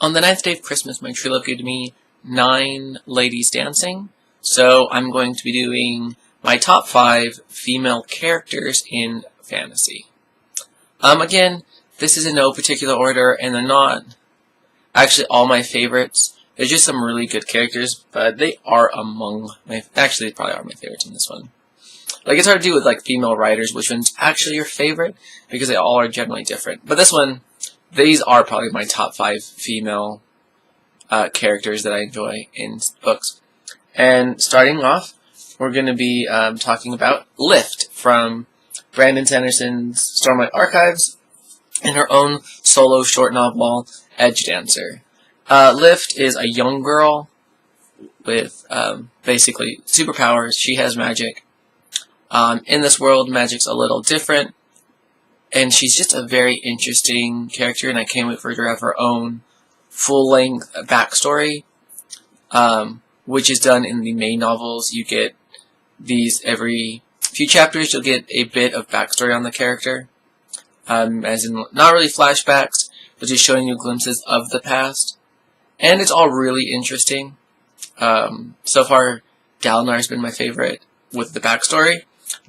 On the 9th day of Christmas, my true love gave me 9 ladies dancing, so I'm going to be doing my top 5 female characters in fantasy. Again, this is in no particular order, and they're not actually all my favorites. There's just some really good characters, but they are among my, actually they probably are my favorites in this one. Like, it's hard to do with, like, female writers, which one's actually your favorite, because they all are generally different. But this one, these are probably my top 5 female characters that I enjoy in books. And starting off, we're going to be talking about Lift from Brandon Sanderson's Stormlight Archives and her own solo short novel, Edge Dancer. Lift is a young girl with basically superpowers. She has magic. In this world, magic's a little different, and she's just a very interesting character, and I can't wait for her to have her own full-length backstory, which is done in the main novels. You get these every few chapters, you'll get a bit of backstory on the character, as in not really flashbacks, but just showing you glimpses of the past, and it's all really interesting. So far, Dalinar's been my favorite with the backstory,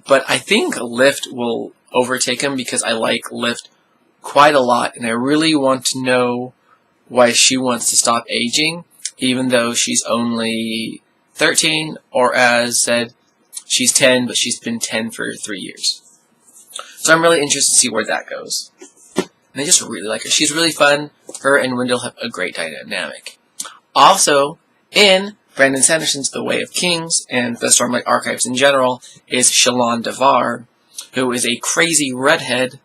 but I think Lift will overtake him because I like Lift quite a lot, and I really want to know why she wants to stop aging, even though she's only 13, or as said, she's 10, but she's been 10 for 3 years. So I'm really interested to see where that goes. And I just really like her. She's really fun. Her and Wendell have a great dynamic. Also, in Brandon Sanderson's The Way of Kings, and the Stormlight Archives in general, is Shalon Devar, who is a crazy redhead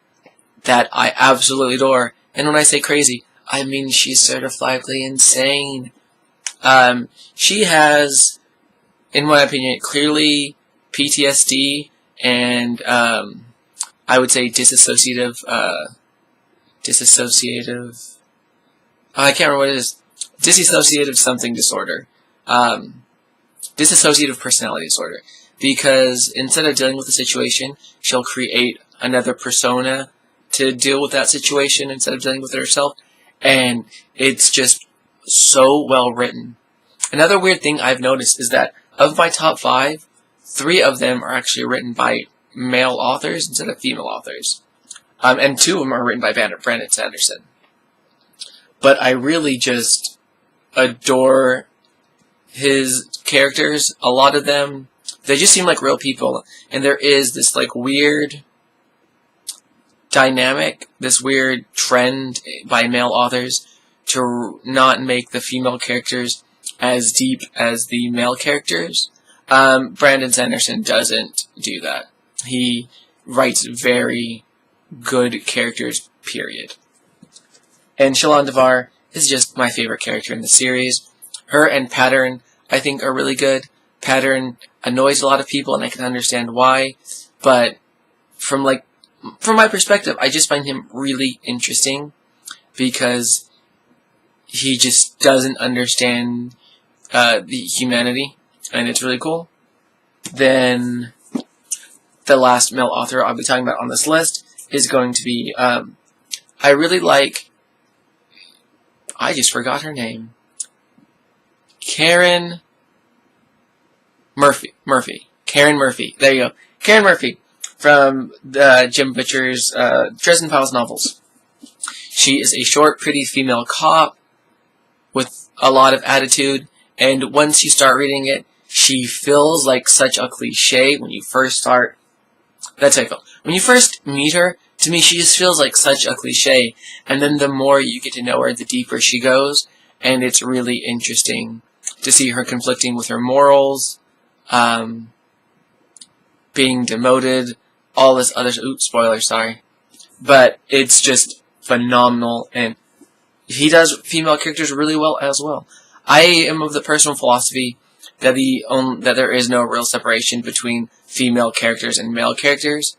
that I absolutely adore. And when I say crazy, I mean she's certifiably insane. She has, in my opinion, clearly PTSD and I would say dissociative, I can't remember what it is, dissociative something disorder, dissociative personality disorder, because instead of dealing with the situation, she'll create another persona to deal with that situation instead of dealing with it herself, and it's just so well written. Another weird thing I've noticed is that of my top 5, 3 of them are actually written by male authors instead of female authors. And 2 of them are written by Brandon Sanderson. But I really just adore his characters. A lot of them, they just seem like real people. And there is this like weird dynamic, this weird trend by male authors to not make the female characters as deep as the male characters. Brandon Sanderson doesn't do that. He writes very good characters, period. And Shalon Devar is just my favorite character in the series. Her and Pattern, I think, are really good. Pattern annoys a lot of people, and I can understand why, but from my perspective, I just find him really interesting because he just doesn't understand the humanity, and it's really cool. Then the last male author I'll be talking about on this list is going to be, I really like, I just forgot her name, Karen Murphy. Karen Murphy. There you go. Karen Murphy from Jim Butcher's Dresden Files novels. She is a short, pretty female cop with a lot of attitude, and once you start reading it, she feels like such a cliche when you first start. That's how I feel. When you first meet her, to me, she just feels like such a cliche, and then the more you get to know her, the deeper she goes, and it's really interesting to see her conflicting with her morals, being demoted, all this other, oops, spoiler, sorry, but it's just phenomenal, and he does female characters really well as well. I am of the personal philosophy that that there is no real separation between female characters and male characters.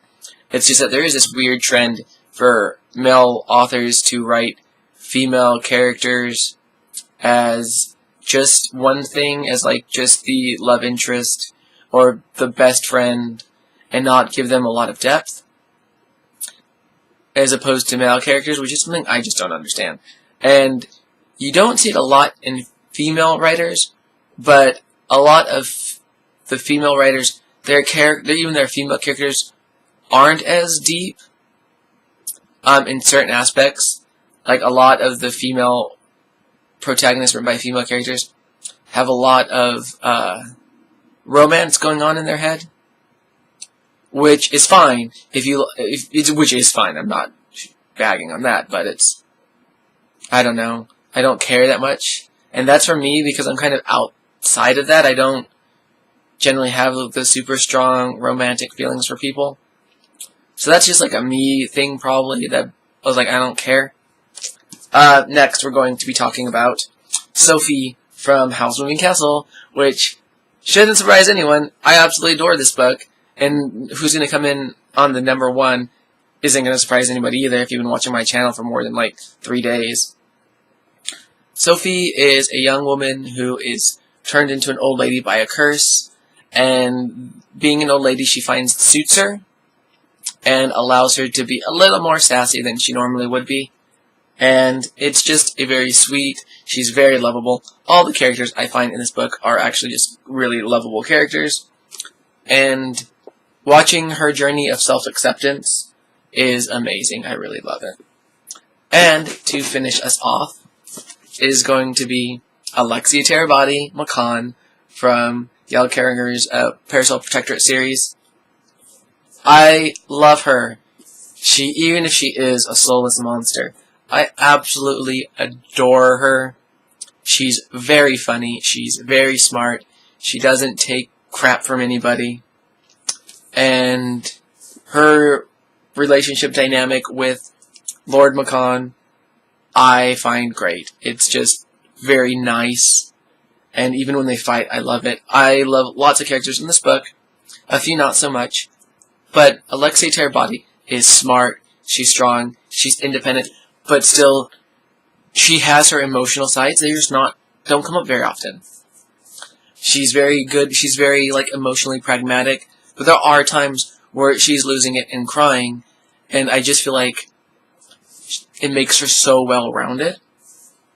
It's just that there is this weird trend for male authors to write female characters as just one thing, as like just the love interest or the best friend, and not give them a lot of depth, as opposed to male characters, which is something I just don't understand. And You don't see it a lot in female writers, but a lot of the female writers, even their female characters, aren't as deep in certain aspects. Like a lot of the female protagonists written by female characters have a lot of romance going on in their head, which is fine which is fine. I'm not bagging on that, but I don't know. I don't care that much, and that's for me because I'm kind of outside of that. I don't generally have the super strong romantic feelings for people, so that's just like a me thing probably. That I was like, I don't care. Next, we're going to be talking about Sophie from Howl's Moving Castle, which shouldn't surprise anyone. I absolutely adore this book, and who's going to come in on the #1 isn't going to surprise anybody either if you've been watching my channel for more than like 3 days. Sophie is a young woman who is turned into an old lady by a curse, and being an old lady she finds suits her and allows her to be a little more sassy than she normally would be. And it's just a very sweet, she's very lovable. All the characters I find in this book are actually just really lovable characters. And watching her journey of self-acceptance is amazing. I really love it. And to finish us off is going to be Alexia Terabody Macan from Yael Carringer's Parasol Protectorate series. I love her. Even if she is a soulless monster, I absolutely adore her. She's very funny. She's very smart. She doesn't take crap from anybody. And her relationship dynamic with Lord Macan, I find great. It's just very nice. And even when they fight, I love it. I love lots of characters in this book. A few not so much. But Alexia Terabody is smart. She's strong. She's independent. But still, she has her emotional sides. They just don't come up very often. She's very good. She's very emotionally pragmatic. But there are times where she's losing it and crying, and I just feel like it makes her so well-rounded.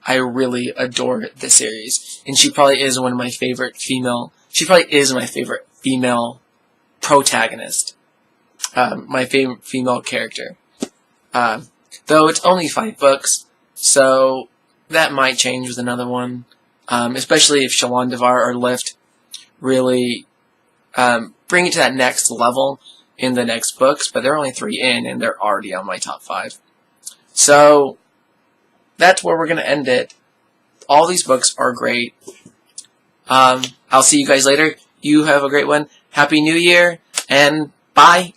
I really adore this series, and she probably is one of my favorite female. She probably is my favorite female protagonist. My favorite female character. Though it's only 5 books, so that might change with another one. Especially if Shalon Devar or Lift really bring it to that next level in the next books, but there are only 3 in, and they're already on my top 5. So that's where we're going to end it. All these books are great. I'll see you guys later. You have a great one. Happy New Year, and bye!